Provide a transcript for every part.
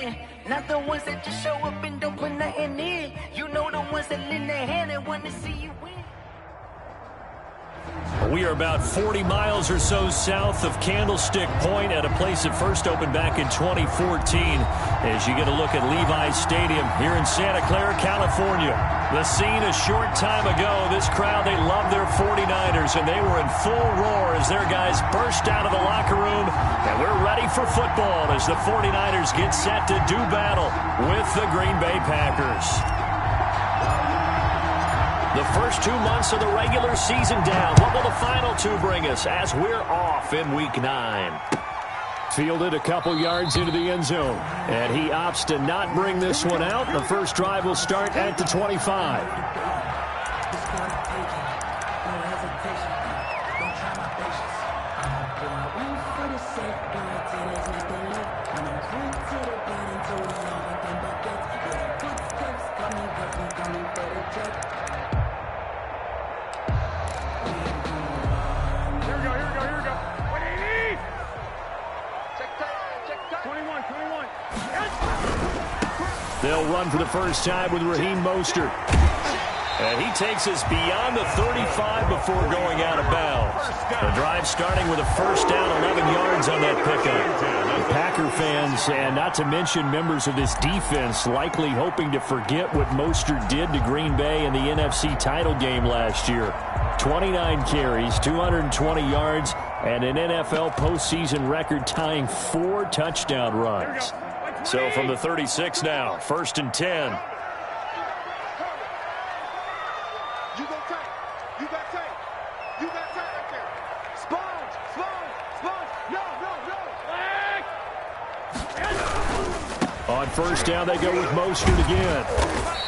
win. Not the ones that just show up and don't put nothing in. You know the ones that lend their hand and want to see you win. We are about 40 miles or so south of Candlestick Point at a place that first opened back in 2014 as you get a look at Levi's Stadium here in Santa Clara, California. The scene a short time ago, this crowd, they love their 49ers, and they were in full roar as their guys burst out of the locker room, and we're ready for football as the 49ers get set to do battle with the Green Bay Packers. The first 2 months of the regular season down. What will the final two bring us as we're off in Week 9? Fielded a couple yards into the end zone. And he opts to not bring this one out. The first drive will start at the 25. They'll run for the first time with Raheem Mostert. And he takes us beyond the 35 before going out of bounds. The drive starting with a first down, 11 yards on that pickup. Packer fans, and not to mention members of this defense, likely hoping to forget what Mostert did to Green Bay in the NFC title game last year. 29 carries, 220 yards, and an NFL postseason record-tying 4 touchdown runs. So from the 36 now, 1st and 10. You go tight. You got tight. You got tight right there. Sponge. No. On first down, they go with Mostert again.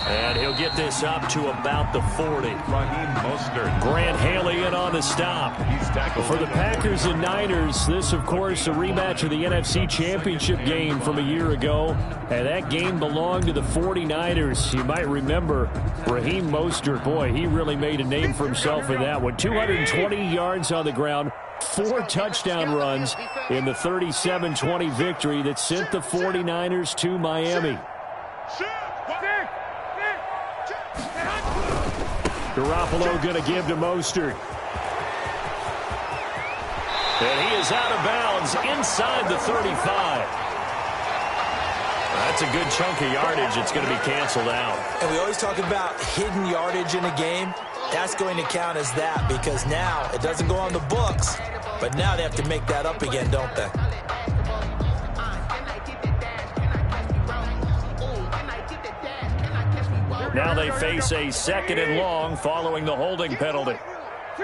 And he'll get this up to about the 40. Raheem Mostert. Grant Haley in on the stop. For the Packers and Niners, this, of course, a rematch of the NFC Championship game from a year ago. And that game belonged to the 49ers. You might remember Raheem Mostert. Boy, he really made a name for himself in that one. 220 yards on the ground. 4 touchdown runs in the 37-20 victory that sent the 49ers to Miami. Garoppolo going to give to Mostert. And he is out of bounds inside the 35. That's a good chunk of yardage. It's going to be canceled out. And we always talk about hidden yardage in a game. That's going to count as that because now it doesn't go on the books, but now they have to make that up again, don't they? Now they face a 2nd and long following the holding penalty. 2.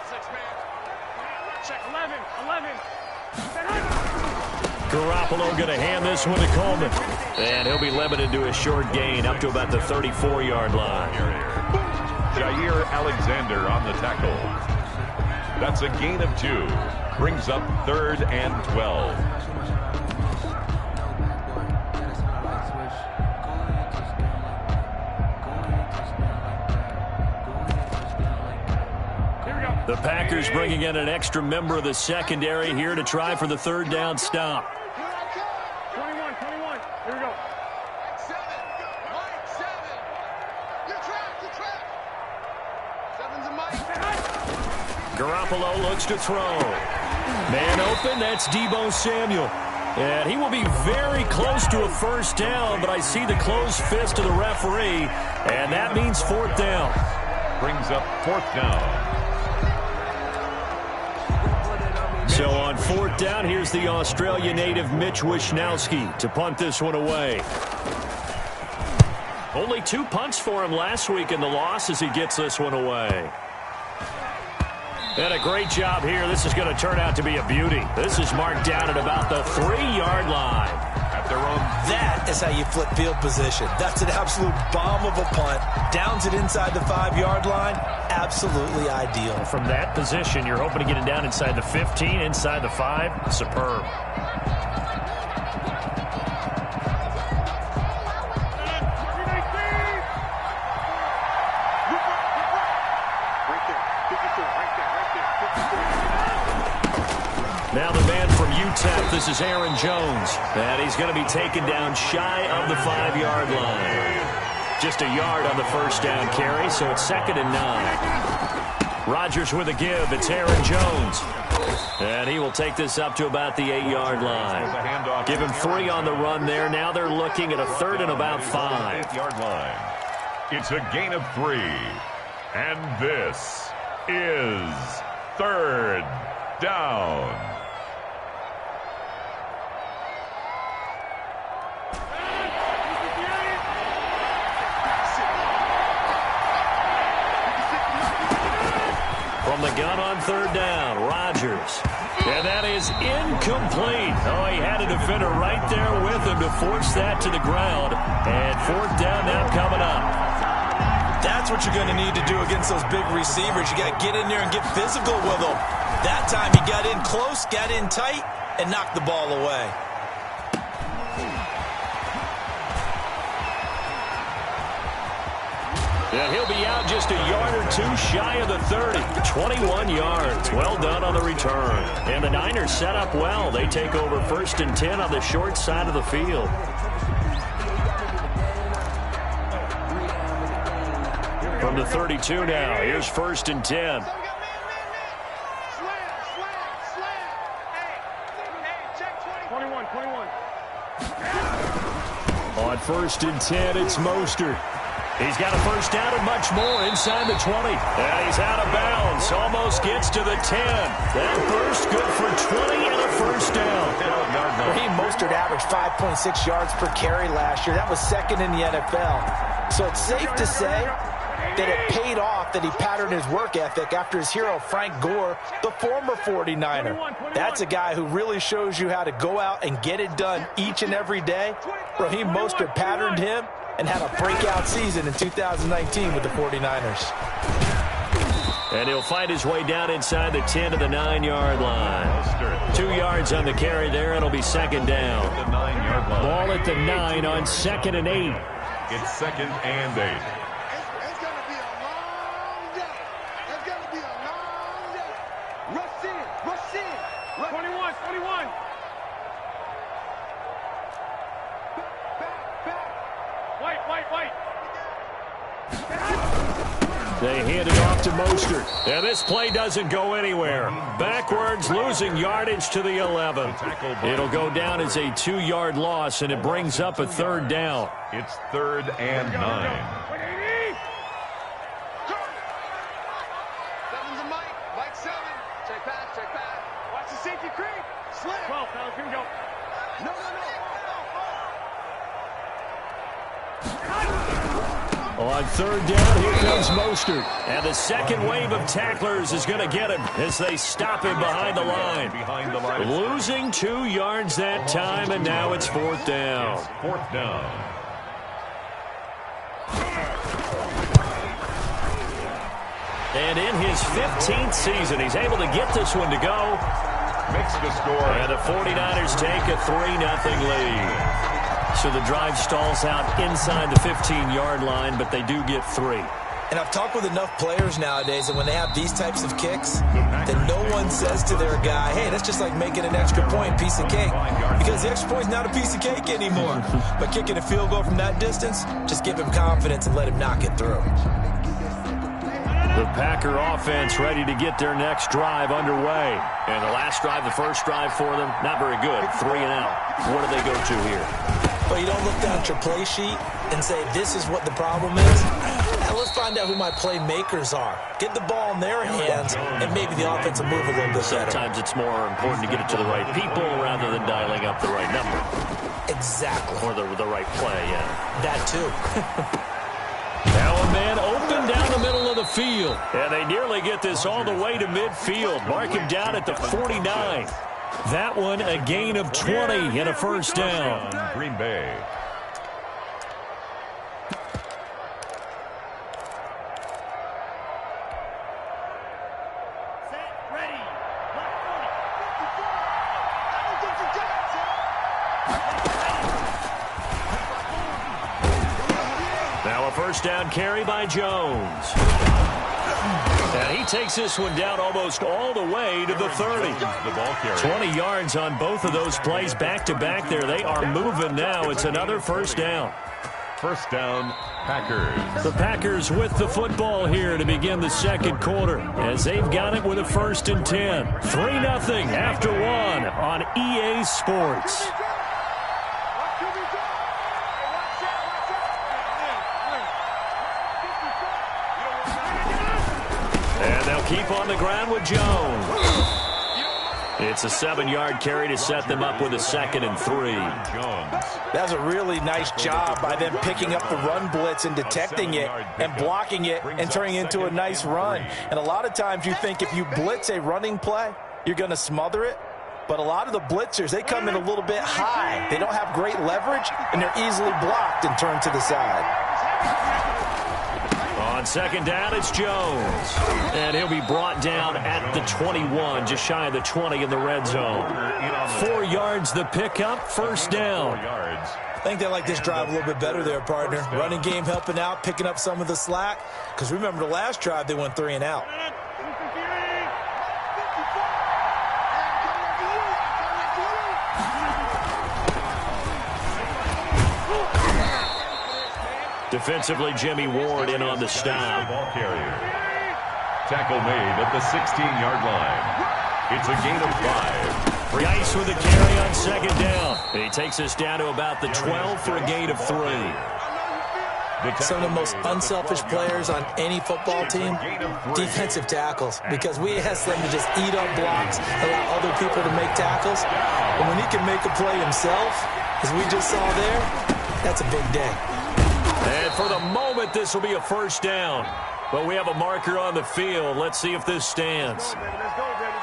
6-man. Check 11. Garoppolo going to hand this one to Coleman. And he'll be limited to a short gain up to about the 34-yard line. Jair Alexander on the tackle. That's a gain of 2. Brings up 3rd and 12. The Packers bringing in an extra member of the secondary here to try for the 3rd down stop. 21. Here we go. 7. You track. 7's a Mike. Garoppolo looks to throw. Man open, that's Deebo Samuel. And he will be very close to a first down, but I see the closed fist of the referee, and that means 4th down. Brings up 4th down. So on 4th down, here's the Australia native Mitch Wishnowsky to punt this one away. Only 2 punts for him last week in the loss as he gets this one away. And a great job here. This is going to turn out to be a beauty. This is marked down at about the 3-yard line. At their own. That is how you flip field position. That's an absolute bomb of a punt. Downs it inside the 5-yard line. Absolutely ideal. From that position, you're hoping to get it down inside the 15, inside the 5. Superb. Now the man from attempt. This is Aaron Jones. And he's going to be taken down shy of the 5-yard line. Just a yard on the first down carry, so it's 2nd and 9. Rodgers with a give. It's Aaron Jones. And he will take this up to about the 8-yard line. Give him 3 on the run there. Now they're looking at a 3rd and about 5. 8-yard line. It's a gain of 3. And this is 3rd down. From the gun on 3rd down, Rodgers. And that is incomplete. Oh, he had a defender right there with him to force that to the ground. And 4th down now coming up. That's what you're going to need to do against those big receivers. You got to get in there and get physical with them. That time he got in close, got in tight, and knocked the ball away. And he'll be out just a yard or 2 shy of the 30. 21 yards. Well done on the return. And the Niners set up well. They take over 1st and 10 on the short side of the field. From the 32 now, here's 1st and 10. On 1st and 10, it's Mostert. He's got a 1st down and much more inside the 20. And he's out of bounds. Almost gets to the 10. That burst good for 20 and a 1st down. Raheem Mostert averaged 5.6 yards per carry last year. That was 2nd in the NFL. So it's safe to say that it paid off that he patterned his work ethic after his hero Frank Gore, the former 49er. That's a guy who really shows you how to go out and get it done each and every day. Raheem Mostert patterned him and had a breakout season in 2019 with the 49ers. And he'll find his way down inside the 10 to the 9-yard line. 2 yards on the carry there. It'll be 2nd down. The 9-yard line. Ball at the 9 on 2nd and 8. It's 2nd and 8. It's going to be a long day. It's going to be a long day. Rush in. Rush in. 21. White. They hand it off to Mostert. And this play doesn't go anywhere. Backwards, losing yardage to the 11. It'll go down as a 2-yard loss, and it brings up a 3rd down. It's 3rd and 9. 7's a Mike. Mike 7. Check pass. Watch the safety creep. Slam. 12, fellas. Here we go. No. On 3rd down, here comes Mostert. And the 2nd wave of tacklers is going to get him as they stop him behind the line. Losing 2 yards that time, and now it's 4th down. It's 4th down. And in his 15th season, he's able to get this one to go. Makes the score. And the 49ers take a 3-0 lead. So the drive stalls out inside the 15-yard line, but they do get 3. And I've talked with enough players nowadays that when they have these types of kicks, that no one says to their guy, hey, that's just like making an extra point, piece of cake. Because the extra point's not a piece of cake anymore. But kicking a field goal from that distance, just give him confidence and let him knock it through. The Packer offense ready to get their next drive underway. And the last drive, the first drive for them, not very good. 3 and out. What do they go to here? But you don't look down at your play sheet and say, this is what the problem is. Now let's find out who my playmakers are. Get the ball in their hands, and maybe the offense will move a little bit better. Sometimes it's more important to get it to the right people rather than dialing up the right number. Exactly. Or the right play, yeah. That too. Now a man open down the middle of the field. And they nearly get this all the way to midfield. Mark him down at the 49. That one a gain of 20 and a 1st down. Green Bay. Now a 1st down carry by Jones. And he takes this one down almost all the way to the 30. The ball carrier. 20 yards on both of those plays back-to-back there. They are moving now. It's another first down. First down, Packers. The Packers with the football here to begin the second quarter as they've got it with a 1st and 10. 3-0 after one on EA Sports. And they'll keep on the ground with Jones. It's a 7-yard carry to set them up with a 2nd and 3. That's a really nice job by them picking up the run blitz and detecting it and blocking it and turning it into a nice run. And a lot of times you think if you blitz a running play, you're going to smother it. But a lot of the blitzers, they come in a little bit high. They don't have great leverage, and they're easily blocked and turned to the side. On 2nd down, it's Jones. And he'll be brought down at the 21, just shy of the 20 in the red zone. 4 yards the pickup, 1st down. I think they like this drive a little bit better there, partner. Running game helping out, picking up some of the slack. Because remember the last drive, they went 3 and out. Defensively, Jimmy Ward in on the stop. Ball carrier. Tackle made at the 16-yard line. It's a gain of 5. Geis with a carry on 2nd down. He takes us down to about the 12 for a gain of 3. Some of the most unselfish players on any football team, defensive tackles, because we ask them to just eat up blocks, allow other people to make tackles. And when he can make a play himself, as we just saw there, that's a big day. And for the moment, this will be a 1st down. But we have a marker on the field. Let's see if this stands.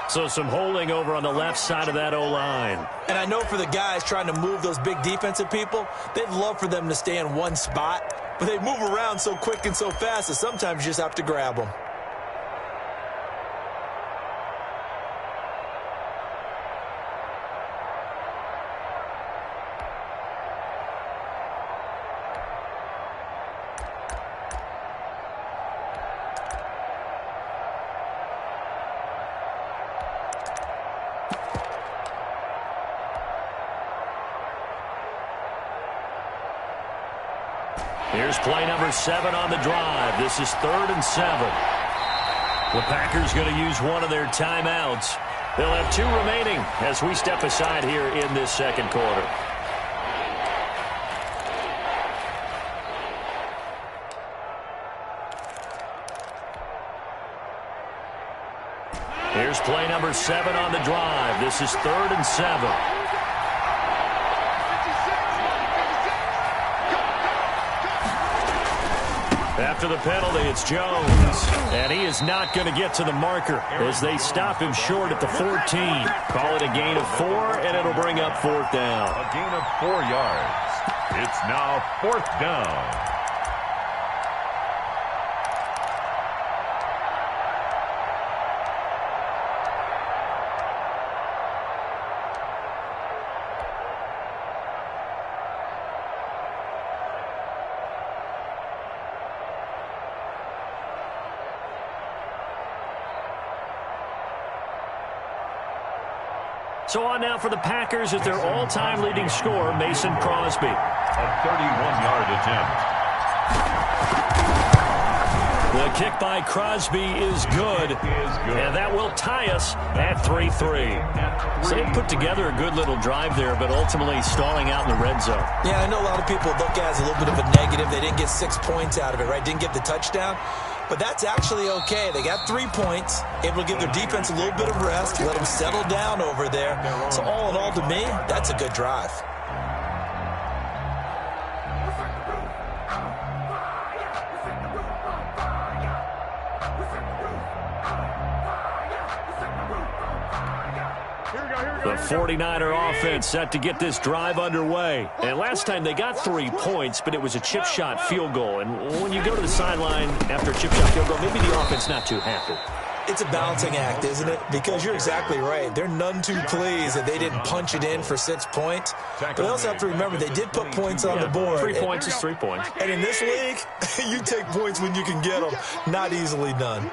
So some holding over on the left side of that O-line. And I know for the guys trying to move those big defensive people, they'd love for them to stay in one spot. But they move around so quick and so fast that sometimes you just have to grab them. Here's play number 7 on the drive. This is 3rd and 7. The Packers going to use one of their timeouts. They'll have 2 remaining as we step aside here in this second quarter. Here's play number 7 on the drive. This is 3rd and 7. After the penalty, it's Jones. And he is not going to get to the marker as they stop him short at the 14. Call it a gain of 4, and it'll bring up 4th down. A gain of 4 yards. It's now 4th down. So on now for the Packers at their all-time leading scorer, Mason Crosby. A 31-yard attempt. The kick by Crosby is good, and that will tie us at 3-3. So they put together a good little drive there, but ultimately stalling out in the red zone. Yeah, I know a lot of people look at it as a little bit of a negative. They didn't get 6 points out of it, right? Didn't get the touchdown. But that's actually okay. They got 3 points, able to give their defense a little bit of rest, let them settle down over there. So all in all, to me, that's a good drive. The 49er offense set to get this drive underway. And last time they got 3 points, but it was a chip shot field goal. And when you go to the sideline after a chip shot field goal, maybe the offense not too happy. It's a balancing act, isn't it? Because you're exactly right. They're none too pleased that they didn't punch it in for 6 points. But they also have to remember they did put points on the board. 3 points is 3 points. And in this league, you take points when you can get them. Not easily done.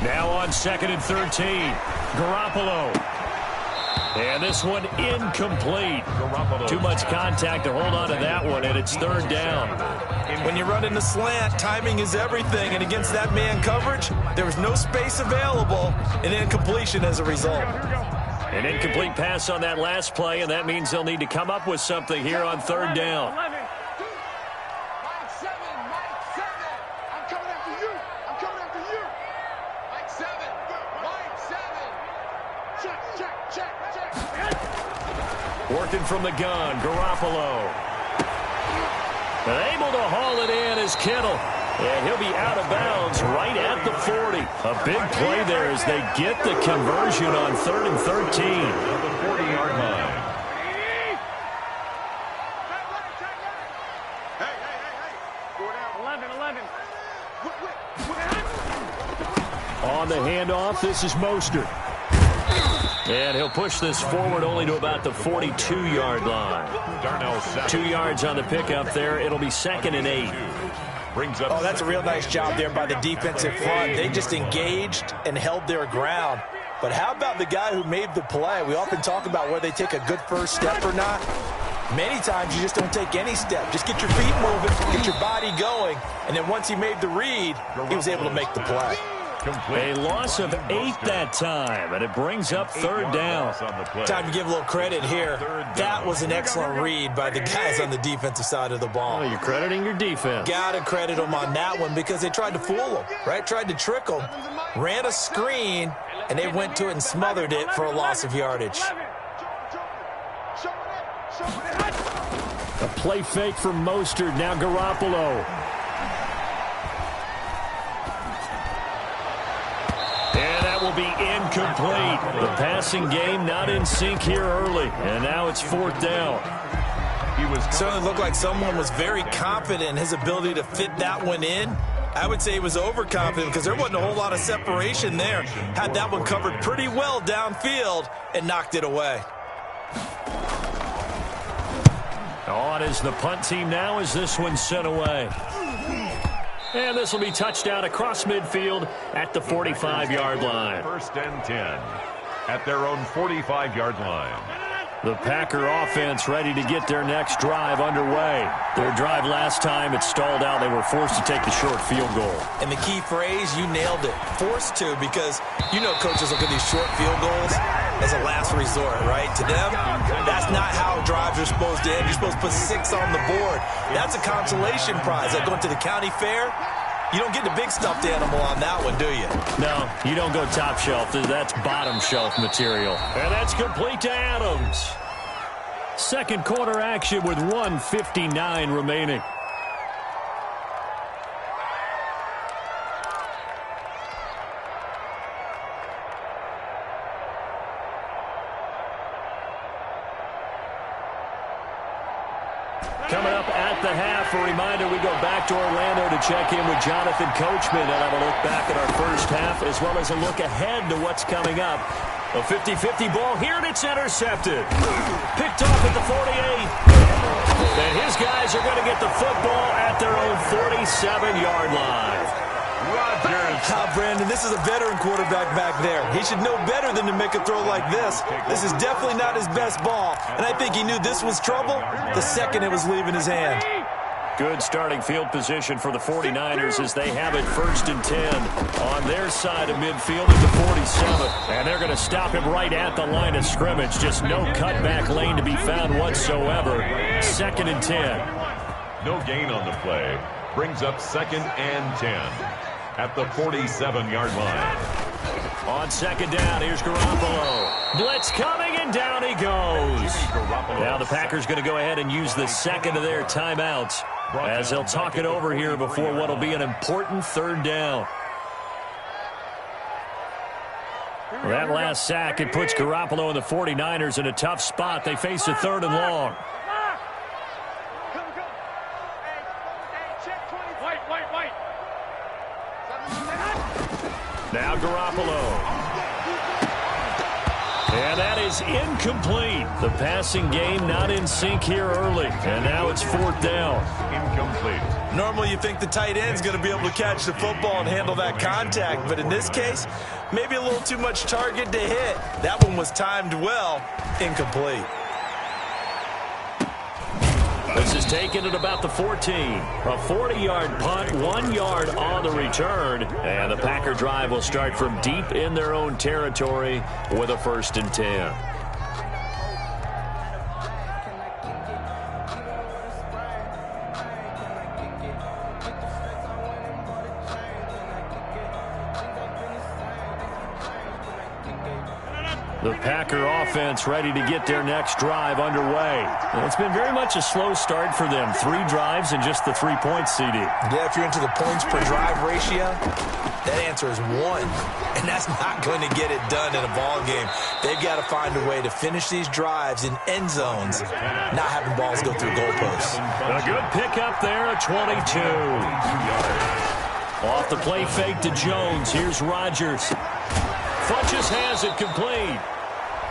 Now on 2nd and 13. Garoppolo. And this one incomplete. Too much contact to hold on to that one, and it's 3rd down. When you run in the slant, timing is everything, and against that man coverage, there was no space available, and incompletion as a result. An incomplete pass on that last play, and that means they'll need to come up with something here on 3rd down. Working from the gun, Garoppolo. And able to haul it in is Kittle. And he'll be out of bounds right at the 40. A big play there as they get the conversion on 3rd and 13. At the 40-yard line. Hey. 11. On the handoff, this is Mostert. And he'll push this forward only to about the 42-yard line. 2 yards on the pickup there. It'll be 2nd and 8. Oh, that's a real nice job there by the defensive front. They just engaged and held their ground. But how about the guy who made the play? We often talk about whether they take a good first step or not. Many times you just don't take any step. Just get your feet moving, get your body going, and then once he made the read, he was able to make the play. A loss of 8 that time, and it brings up 3rd down. Time to give a little credit here. That was an excellent read by the guys on the defensive side of the ball. Well, you're crediting your defense. Got to credit them on that one because they tried to fool them, right? Tried to trick them, ran a screen, and they went to it and smothered it for a loss of yardage. A play fake from Mostert. Now Garoppolo. And that will be incomplete. The passing game not in sync here early. And now it's 4th down. Certainly looked like someone was very confident in his ability to fit that one in. I would say he was overconfident because there wasn't a whole lot of separation there. Had that one covered pretty well downfield and knocked it away. On is the punt team now as this one's sent away. And this will be touchdown across midfield at the 45-yard line. 1st and 10 at their own 45-yard line. The Packer offense ready to get their next drive underway. Their drive last time, it stalled out. They were forced to take the short field goal. And the key phrase, you nailed it. Forced to, because you know coaches look at these short field goals as a last resort, right? To them, that's not how drives are supposed to end. You're supposed to put 6 on the board. That's a consolation prize. Like going to the county fair, you don't get the big stuffed animal on that one, do you? No, you don't go top shelf. That's bottom shelf material. And that's complete to Adams. Second quarter action with 1:59 remaining. Coming up at the half, a reminder, we go back to Orlando to check in with Jonathan Coachman and have a look back at our first half as well as a look ahead to what's coming up. A 50-50 ball here, and it's intercepted. Picked off at the 48. And his guys are going to get the football at their own 47-yard line. Brandon, this is a veteran quarterback back there. He should know better than to make a throw like this. This is definitely not his best ball, and I think he knew this was trouble the second it was leaving his hand. Good starting field position for the 49ers as they have it 1st and 10 on their side of midfield at the 47. And they're going to stop him right at the line of scrimmage. Just no cutback lane to be found whatsoever. 2nd and 10. No gain on the play. Brings up 2nd and 10 at the 47-yard line. On 2nd down, here's Garoppolo. Blitz coming, and down he goes. Now the Packers going to go ahead and use the second of their timeouts as they'll talk it over here before what will be an important 3rd down. That last sack, it puts Garoppolo and the 49ers in a tough spot. They face a 3rd and long. Now Garoppolo. And that is incomplete. The passing game not in sync here early. And now it's 4th down. Incomplete. Normally you think the tight end's going to be able to catch the football and handle that contact, but in this case, maybe a little too much target to hit. That one was timed well. Incomplete. This is taken at about the 14. A 40-yard punt, 1 yard on the return. And the Packer drive will start from deep in their own territory with a 1st and 10. The Packer offense ready to get their next drive underway. And it's been very much a slow start for them. 3 drives and just the 3 points, CD. Yeah, if you're into the points per drive ratio, that answer is 1. And that's not going to get it done in a ball game. They've got to find a way to finish these drives in end zones, not having balls go through goalposts. A good pickup there at 22. Off the play fake to Jones. Here's Rodgers. Funches has it complete.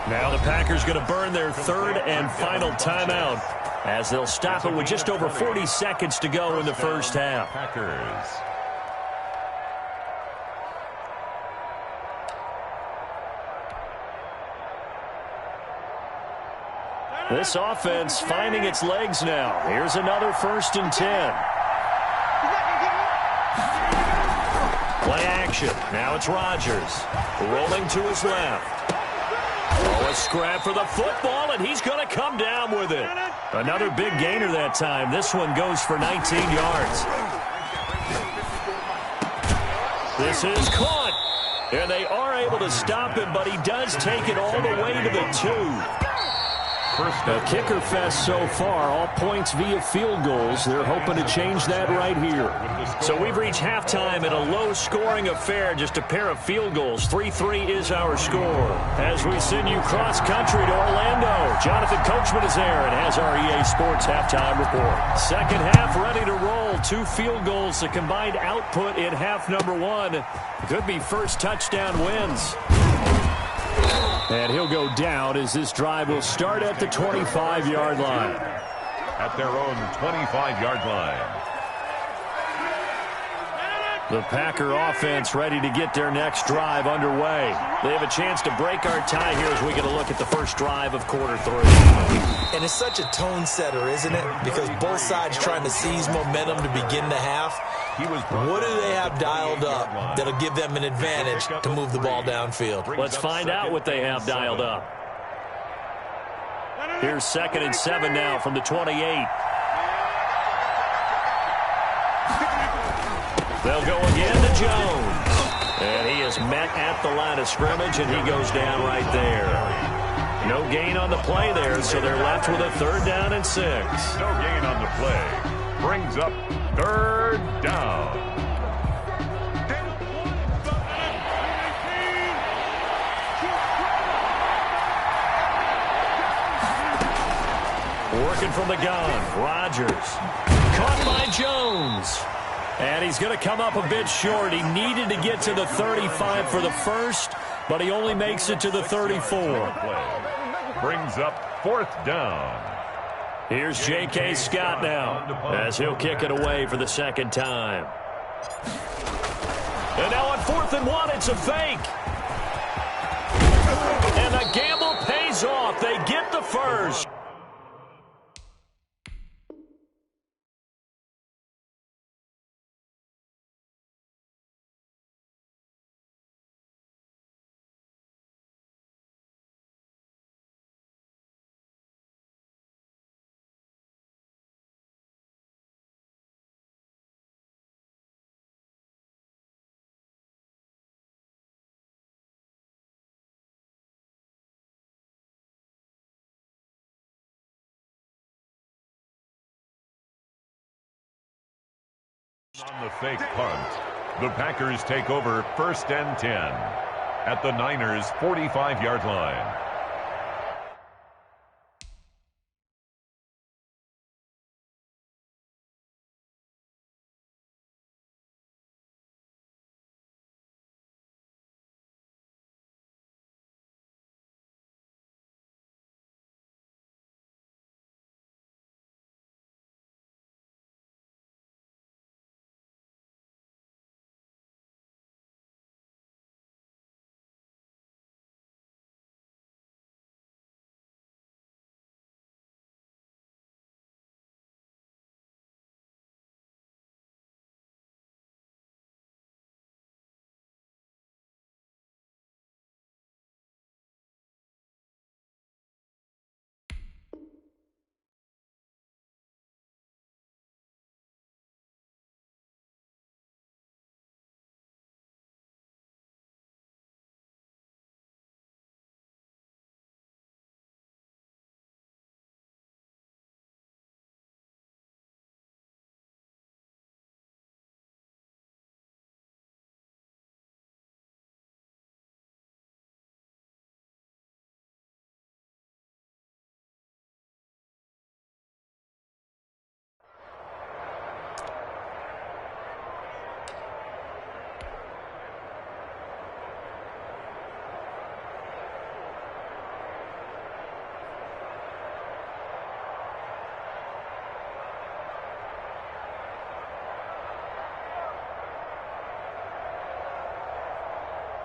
Now the Packers going to burn their 3rd and final timeout as they'll stop it with just over 40 seconds to go in the first half. Packers. This offense finding its legs now. Here's another 1st and 10. Play action. Now it's Rodgers. Rolling to his left. Oh, a scrap for the football, and he's going to come down with it. Another big gainer that time. This one goes for 19 yards. This is caught. And they are able to stop him, but he does take it all the way to the 2. A kicker fest so far, all points via field goals. They're hoping to change that right here. So we've reached halftime in a low-scoring affair, just a pair of field goals. 3-3 is our score. As we send you cross-country to Orlando, Jonathan Coachman is there and has our EA Sports halftime report. Second half ready to roll. 2 field goals, the combined output in half number 1. Could be first touchdown wins. And he'll go down as this drive will start at the 25-yard line. At their own 25-yard line. The Packer offense ready to get their next drive underway. They have a chance to break our tie here as we get a look at the first drive of quarter 3. And it's such a tone setter, isn't it? Because both sides trying to seize momentum to begin the half. What do they have dialed up that'll give them an advantage to move the ball downfield? Let's find out what they have dialed up. Here's 2nd and 7 now from the 28. They'll go again to Jones. And he is met at the line of scrimmage, and he goes down right there. No gain on the play there, so they're left with a 3rd down and 6. No gain on the play. Brings up 3rd down. Working from the gun, Rodgers. Caught by Jones. And he's going to come up a bit short. He needed to get to the 35 for the first, but he only makes it to the 34. Brings up 4th down. Here's J.K. Scott now as he'll kick it away for the 2nd time. And now on 4th and 1, it's a fake. And the gamble pays off. They get the first. On the fake punt, the Packers take over 1st and 10 at the Niners' 45-yard line.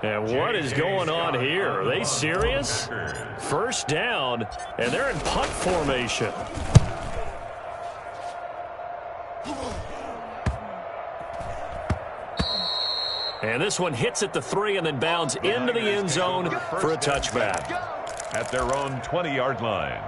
And what is going on here? Are they serious? First down, and they're in punt formation. And this one hits at the 3 and then bounds into the end zone for a touchback. At their own 20-yard line.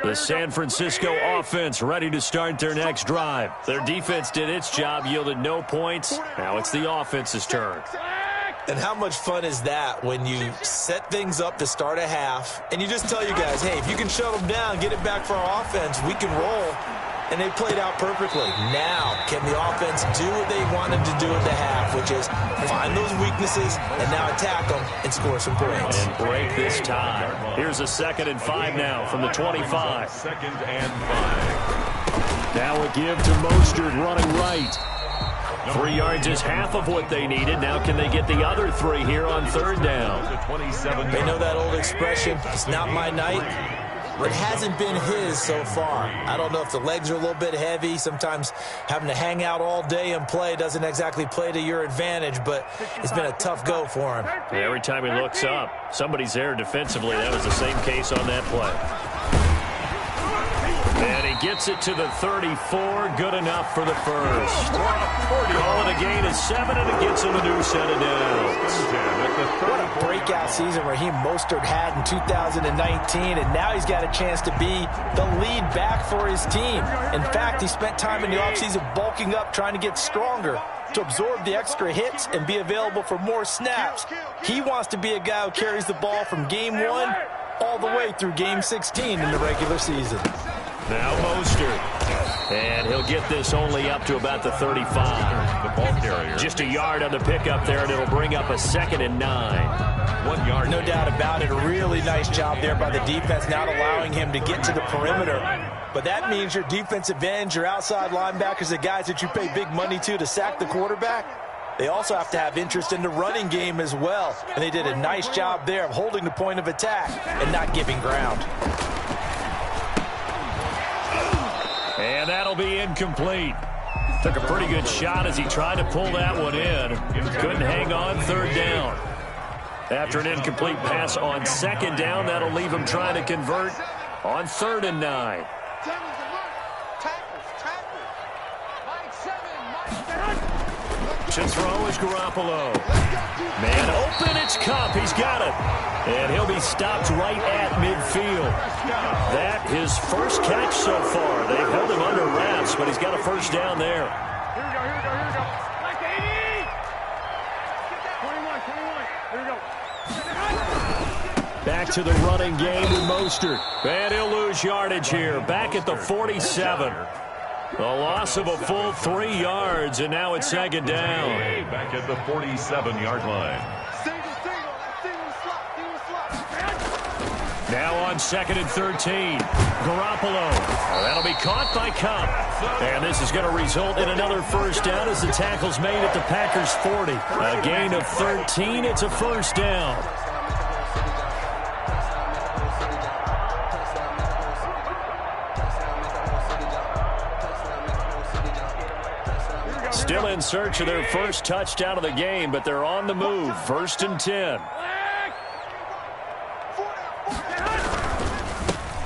The San Francisco offense ready to start their next drive. Their defense did its job, yielded no points. Now it's the offense's turn. And how much fun is that when you set things up to start a half and you just tell you guys, hey, if you can shut them down, get it back for our offense, we can roll. And they played out perfectly. Now, can the offense do what they wanted to do at the half, which is find those weaknesses and now attack them and score some points. And break this tie. Here's a 2nd and 5 now from the 25. 2nd and 5. Now a give to Mostert running right. 3 yards is half of what they needed. Now can they get the other 3 here on 3rd down? They know that old expression, it's not my night. It hasn't been his so far. I don't know if the legs are a little bit heavy. Sometimes having to hang out all day and play doesn't exactly play to your advantage, but it's been a tough go for him. Every time he looks up, somebody's there defensively. That was the same case on that play. And he gets it to the 34. Good enough for the first. Call it a gain of 7, and it gets him a new set of downs. What a breakout season Raheem Mostert had in 2019, and now he's got a chance to be the lead back for his team. In fact, he spent time in the offseason bulking up, trying to get stronger to absorb the extra hits and be available for more snaps. He wants to be a guy who carries the ball from game 1 all the way through game 16 in the regular season. Now Mostert. And he'll get this only up to about the 35. The ball carrier. Just a yard on the pickup there, and it'll bring up a 2nd and 9. 1 yard. No doubt about it. A really nice job there by the defense, not allowing him to get to the perimeter. But that means your defensive ends, your outside linebackers, the guys that you pay big money to sack the quarterback, they also have to have interest in the running game as well. And they did a nice job there of holding the point of attack and not giving ground. And that'll be incomplete. Took a pretty good shot as he tried to pull that one in. Couldn't hang on 3rd down. After an incomplete pass on 2nd down, that'll leave him trying to convert on 3rd and 9. To throw is Garoppolo. Man open, it's Cup. He's got it. And he'll be stopped right at midfield. That his first catch so far. They've held him under wraps, but he's got a first down there. Here we go, here we go, here we go. Like 80! 21, 21. Here we go. Back to the running game with Mostert. And he'll lose yardage here. Back at the 47. A loss of a full 3 yards, and now it's 2nd down. Back at the 47-yard line. Now on 2nd and 13. Garoppolo. That'll be caught by Cup. And this is going to result in another first down as the tackle's made at the Packers' 40. A gain of 13. It's a first down. Still in search of their first touchdown of the game, but they're on the move. 1st and 10.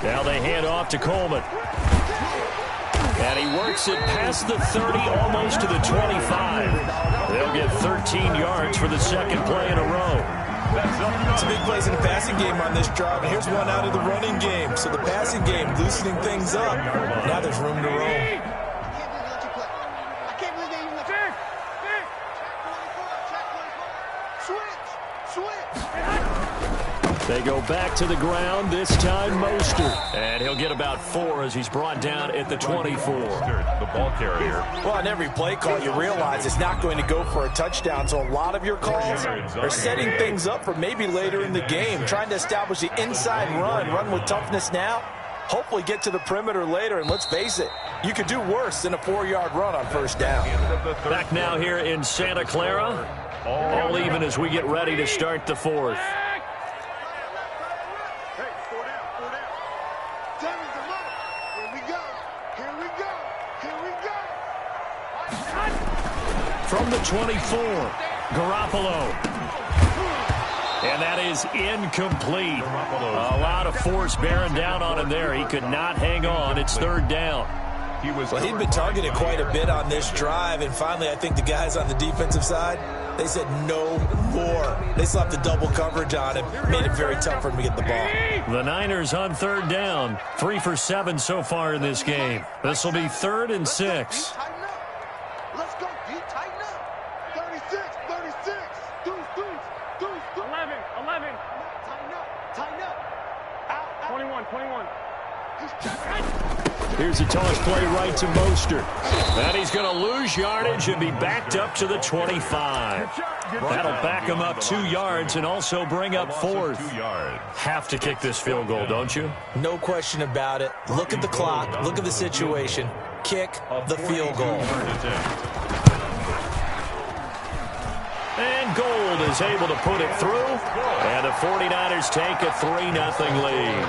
Now they hand off to Coleman. And he works it past the 30, almost to the 25. They'll get 13 yards for the 2nd play in a row. It's a big plays in the passing game on this drive. And here's one out of the running game. So the passing game loosening things up. Now there's room to roam. They go back to the ground, this time Mostert. And he'll get about 4 as he's brought down at the 24. The ball carrier. Well, on every play call, you realize it's not going to go for a touchdown. So a lot of your calls are setting things up for maybe later in the game, trying to establish the inside run with toughness now. Hopefully get to the perimeter later, and let's face it, you could do worse than a 4-yard run on first down. Back now here in Santa Clara. All even as we get ready to start the 4th. From from the 24. Garoppolo. And that is incomplete. A lot of force bearing down on him there. He could not hang on. It's third down. Well, he'd been targeted quite a bit on this drive, and finally I think the guys on the defensive side, they said no more. They slapped the double coverage on him, made it very tough for him to get the ball. The Niners on third down, 3 for 7 so far in this game. This will be 3rd and 6. Let's go, D. Tighten up. 36, 36. Deuce. 11. Tighten up. Out. 21. Here's a toss play right to Mostert. And he's going to lose yardage and be backed up to the 25. That'll back him up 2 yards and also bring up 4th. Have to kick this field goal, don't you? No question about it. Look at the clock. Look at the situation. Kick the field goal. And Gold is able to put it through. And the 49ers take a 3-0 lead.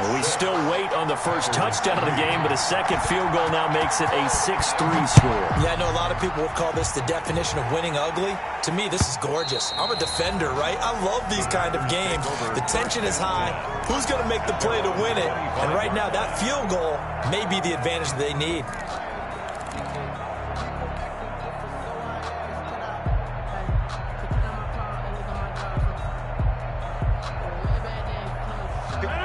Well, we still wait on the first touchdown of the game, but a second field goal now makes it a 6-3 score. Yeah, I know a lot of people would call this the definition of winning ugly. To me, this is gorgeous. I'm a defender, right? I love these kind of games. The tension is high. Who's going to make the play to win it? And right now, that field goal may be the advantage that they need.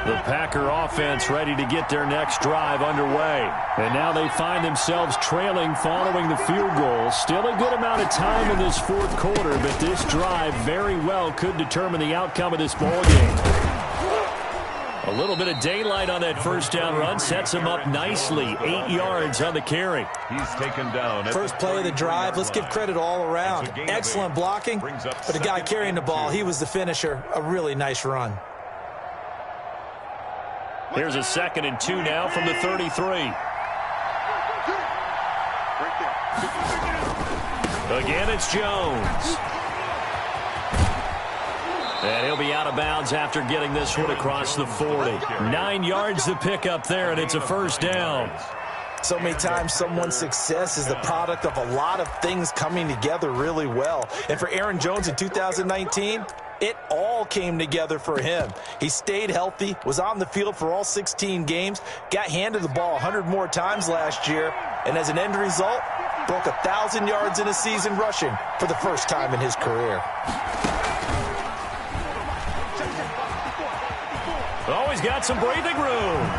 The Packer offense ready to get their next drive underway. And now they find themselves trailing following the field goal. Still a good amount of time in this fourth quarter, but this drive very well could determine the outcome of this ball game. A little bit of daylight on that first down run sets him up nicely. 8 yards on the carry. He's taken down. First play of the drive, let's give credit all around. Excellent blocking, but the guy carrying the ball, he was the finisher. A really nice run. Here's a 2nd and 2 now from the 33. Again, it's Jones. And he'll be out of bounds after getting this one across the 40. 9 yards to pick up there, and it's a first down. So many times someone's success is the product of a lot of things coming together really well. And for Aaron Jones in 2019, it all came together for him. He stayed healthy, was on the field for all 16 games, got handed the ball 100 more times last year, and as an end result, broke 1,000 yards in a season rushing for the first time in his career. Oh, he's got some breathing room.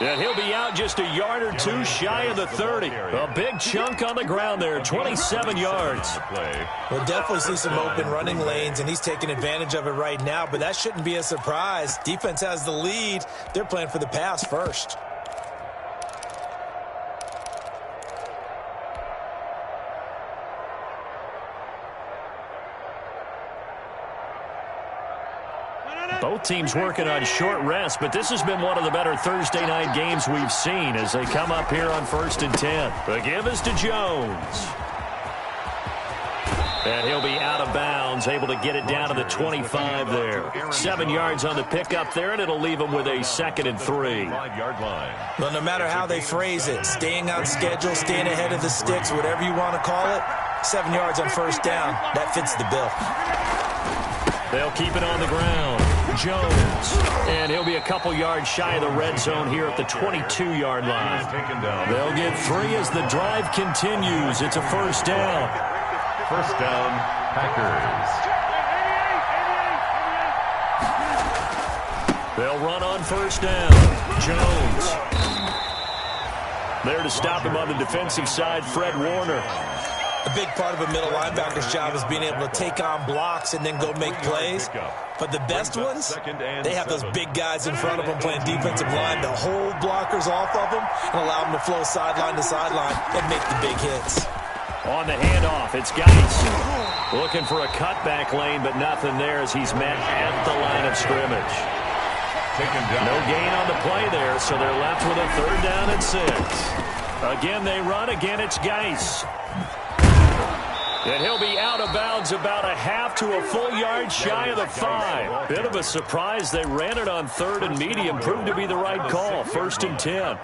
And he'll be out just a yard or two shy of the 30. A big chunk on the ground there, 27 yards. We'll definitely see some open running lanes, and he's taking advantage of it right now, but that shouldn't be a surprise. Defense has the lead. They're playing for the pass first. Both teams working on short rest, but this has been one of the better Thursday night games we've seen as they come up here on 1st and 10. The give is to Jones. And he'll be out of bounds, able to get it down to the 25 there. 7 yards on the pickup there, and it'll leave him with a 2nd and 3. Well, no matter how they phrase it, staying on schedule, staying ahead of the sticks, whatever you want to call it, 7 yards on first down, that fits the bill. They'll keep it on the ground. Jones. And he'll be a couple yards shy of the red zone here at the 22-yard line. They'll get 3 as the drive continues. It's a first down. First down, Packers. They'll run on first down. Jones. There to stop him on the defensive side, Fred Warner. A big part of a middle linebacker's job is being able to take on blocks and then go make plays. But the best ones, they have those big guys in front of them playing defensive line to hold blockers off of them and allow them to flow sideline to sideline and make the big hits. On the handoff, it's Geis. Looking for a cutback lane, but nothing there as he's met at the line of scrimmage. No gain on the play there, so they're left with a 3rd down and 6. Again, they run. Again, it's Geis. And he'll be out of bounds about a half to a full yard shy of the 5. Bit of a surprise. They ran it on 3rd and medium. Proved to be the right call. 1st and 10.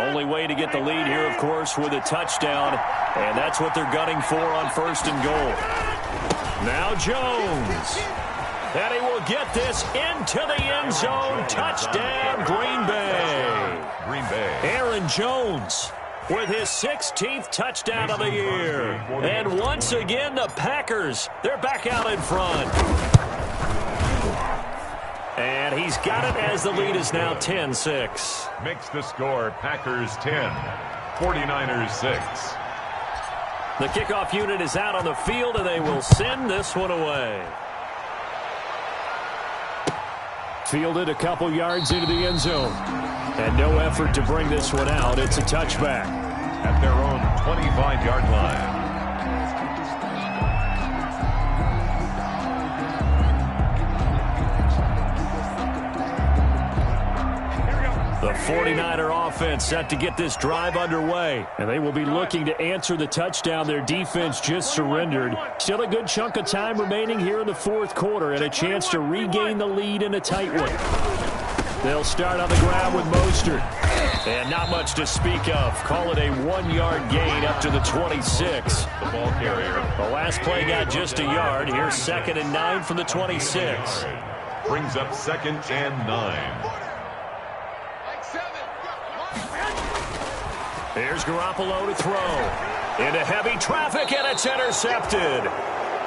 Only way to get the lead here, of course, with a touchdown, and that's what they're gunning for on 1st and goal. Now Jones. And he will get this into the end zone. Touchdown, Green Bay. Green Bay. Aaron Jones with his 16th touchdown of the year. And once again, the Packers, they're back out in front. And he's got it as the lead is now 10-6. Makes the score Packers 10, 49ers 6. The kickoff unit is out on the field, and they will send this one away. Fielded a couple yards into the end zone. And no effort to bring this one out. It's a touchback. At their own 25-yard line. The 49er offense set to get this drive underway. And they will be looking to answer the touchdown their defense just surrendered. Still a good chunk of time remaining here in the 4th quarter and a chance to regain the lead in a tight one. They'll start on the ground with Mostert. And not much to speak of. Call it a 1-yard gain up to the 26. The ball carrier. The last play got just a yard. Here's 2nd and 9 from the 26. Brings up 2nd and 9. Here's Garoppolo to throw. Into heavy traffic, and it's intercepted.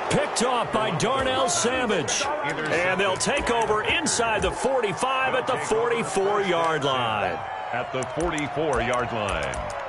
Picked off by Darnell Savage. And they'll take over inside the 45 at the 44-yard line. At the 44-yard line.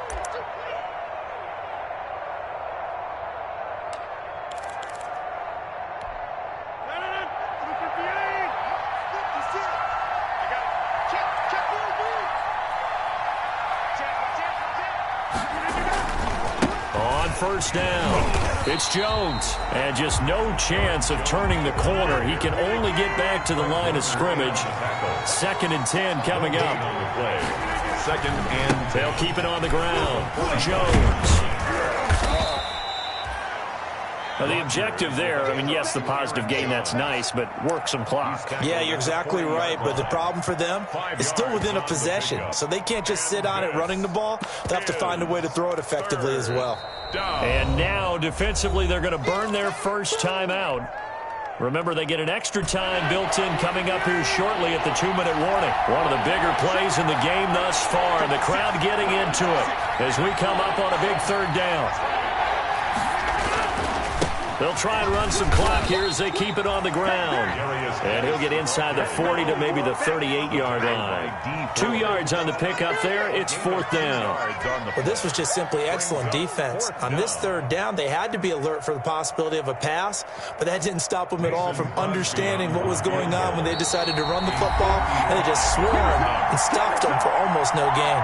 On 1st down, it's Jones. And just no chance of turning the corner. He can only get back to the line of scrimmage. 2nd and 10 coming up. 2nd and 10. They'll keep it on the ground. Jones. Now the objective there, I mean, yes, the positive gain, that's nice, but work some clock. Yeah, you're exactly right, but the problem for them is still within a possession, so they can't just sit on it running the ball. They'll have to find a way to throw it effectively as well. And now, defensively, they're going to burn their first time out. Remember, they get an extra time built in coming up here shortly at the 2-minute warning. One of the bigger plays in the game thus far, and the crowd getting into it as we come up on a big 3rd down. They'll try and run some clock here as they keep it on the ground. And he'll get inside the 40 to maybe the 38-yard line. 2 yards on the pickup there. It's 4th down. Well, this was just simply excellent defense. On this 3rd down, they had to be alert for the possibility of a pass, but that didn't stop them at all from understanding what was going on when they decided to run the football, and they just swarmed and stopped them for almost no gain.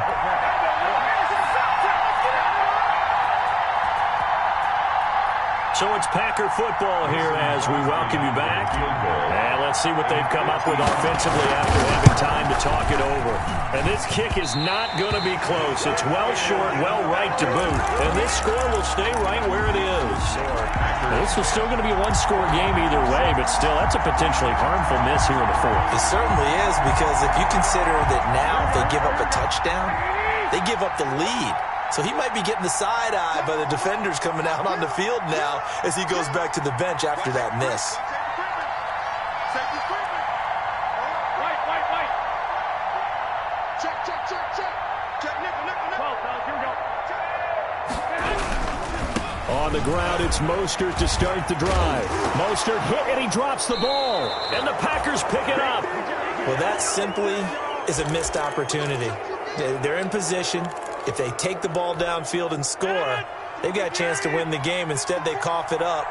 So it's Packer football here as we welcome you back. And let's see what they've come up with offensively after having time to talk it over. And this kick is not going to be close. It's well short, well right to boot. And this score will stay right where it is. This is still going to be a 1-score game either way, but still, that's a potentially harmful miss here in the 4th. It certainly is, because if you consider that now if they give up a touchdown, they give up the lead. So he might be getting the side-eye by the defenders coming out on the field now as he goes back to the bench after that miss. On the ground, it's Mostert to start the drive. Mostert hit, and he drops the ball. And the Packers pick it up. Well, that simply is a missed opportunity. They're in position. If they take the ball downfield and score, they've got a chance to win the game. Instead, they cough it up.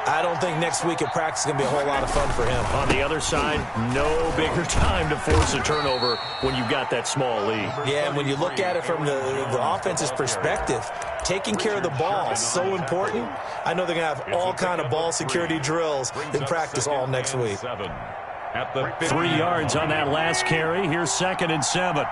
I don't think next week at practice is going to be a whole lot of fun for him. On the other side, no bigger time to force a turnover when you've got that small lead. Yeah, and when you look at it from the offense's perspective, taking care of the ball is so important. I know they're going to have all kind of ball security drills in practice all next week. 3 yards on that last carry. Here's 2nd and 7.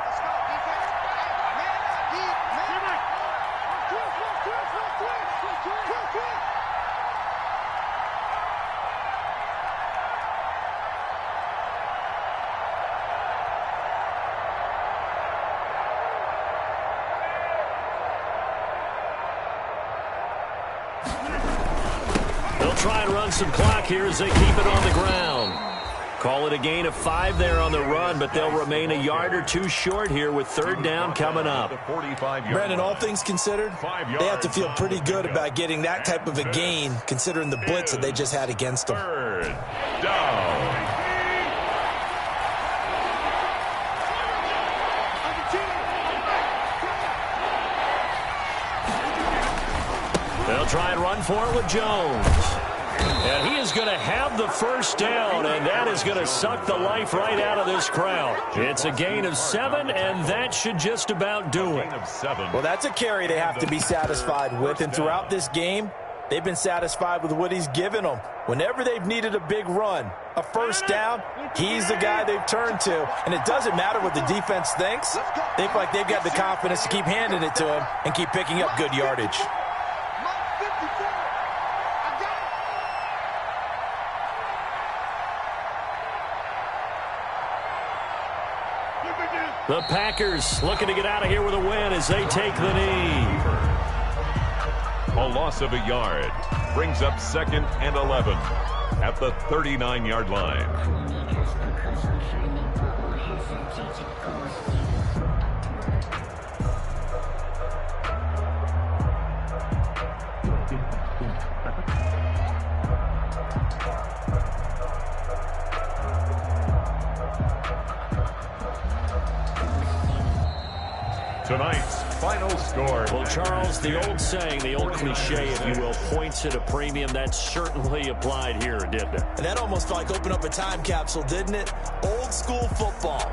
try and run some clock here as they keep it on the ground. Call it a gain of 5 there on the run, but they'll remain a yard or 2 short here with third down coming up. Brandon, all things considered, they have to feel pretty good about getting that type of a gain, considering the blitz that they just had against them. Third down. They'll try and run for it with Jones. And he is going to have the first down, and that is going to suck the life right out of this crowd. It's a gain of 7, and that should just about do it. Well, that's a carry they have to be satisfied with, and throughout this game, they've been satisfied with what he's given them. Whenever they've needed a big run, a first down, he's the guy they've turned to. And it doesn't matter what the defense thinks. They feel like they've got the confidence to keep handing it to him and keep picking up good yardage. The Packers looking to get out of here with a win as they take the knee. A loss of a yard brings up 2nd and 11 at the 39-yard line. Tonight's final score. Well, Charles, the old saying, the old cliche, if you will, points at a premium, that certainly applied here, didn't it? And that almost like opened up a time capsule, didn't it? Old school football.